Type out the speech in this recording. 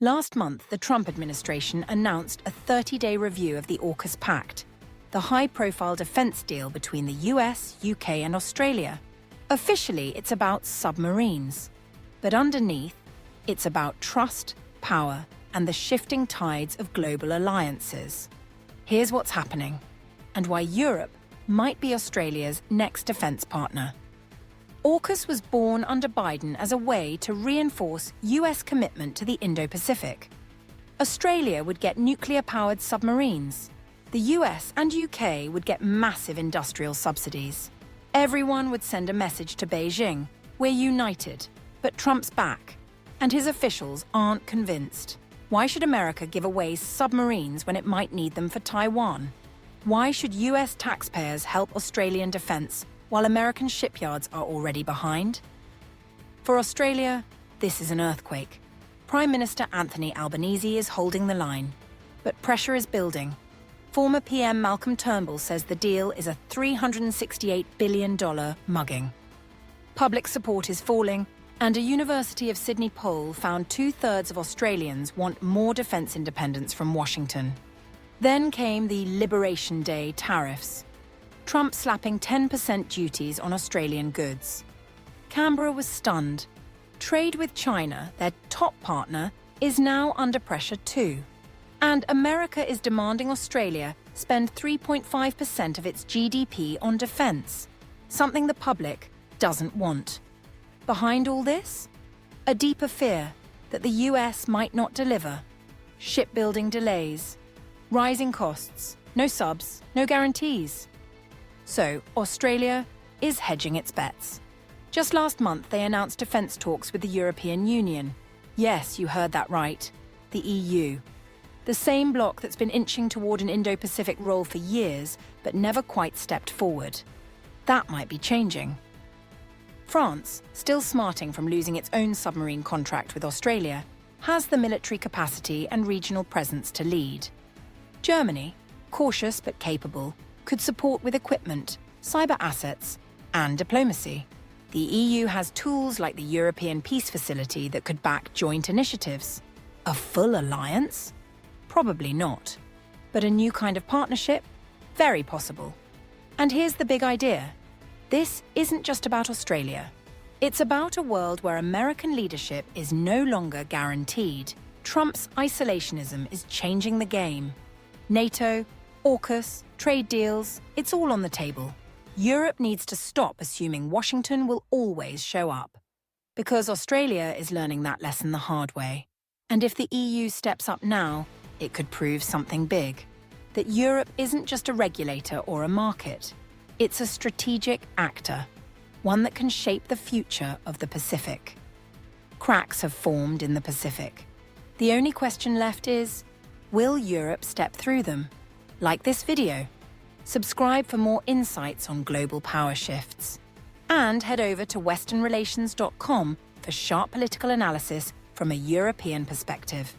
Last month, the Trump administration announced a 30-day review of the AUKUS Pact, the high-profile defense deal between the US, UK and Australia. Officially, it's about submarines. But underneath, it's about trust, power, and the shifting tides of global alliances. Here's what's happening, and why Europe might be Australia's next defense partner. AUKUS was born under Biden as a way to reinforce US commitment to the Indo-Pacific. Australia would get nuclear-powered submarines. The US and UK would get massive industrial subsidies. Everyone would send a message to Beijing, we're united, but Trump's back, and his officials aren't convinced. Why should America give away submarines when it might need them for Taiwan? Why should US taxpayers help Australian defense while American shipyards are already behind? For Australia, this is an earthquake. Prime Minister Anthony Albanese is holding the line, but pressure is building. Former PM Malcolm Turnbull says the deal is a $368 billion mugging. Public support is falling, and a University of Sydney poll found 2/3 of Australians want more defence independence from Washington. Then came the Liberation Day tariffs. Trump slapping 10% duties on Australian goods. Canberra was stunned. Trade with China, their top partner, is now under pressure too. And America is demanding Australia spend 3.5% of its GDP on defence, something the public doesn't want. Behind all this, a deeper fear that the US might not deliver. Shipbuilding delays, rising costs, no subs, no guarantees. So, Australia is hedging its bets. Just last month, they announced defence talks with the European Union. Yes, you heard that right, the EU. The same bloc that's been inching toward an Indo-Pacific role for years, but never quite stepped forward. That might be changing. France, still smarting from losing its own submarine contract with Australia, has the military capacity and regional presence to lead. Germany, cautious but capable, could support with equipment, cyber assets, and diplomacy. The EU has tools like the European Peace Facility that could back joint initiatives. A full alliance? Probably not. But a new kind of partnership? Very possible. And here's the big idea. This isn't just about Australia. It's about a world where American leadership is no longer guaranteed. Trump's isolationism is changing the game. NATO, AUKUS, trade deals, it's all on the table. Europe needs to stop assuming Washington will always show up. Because Australia is learning that lesson the hard way. And if the EU steps up now, it could prove something big. That Europe isn't just a regulator or a market. It's a strategic actor, one that can shape the future of the Pacific. Cracks have formed in the Pacific. The only question left is, will Europe step through them? Like this video. Subscribe for more insights on global power shifts. And head over to WesternRelations.com for sharp political analysis from a European perspective.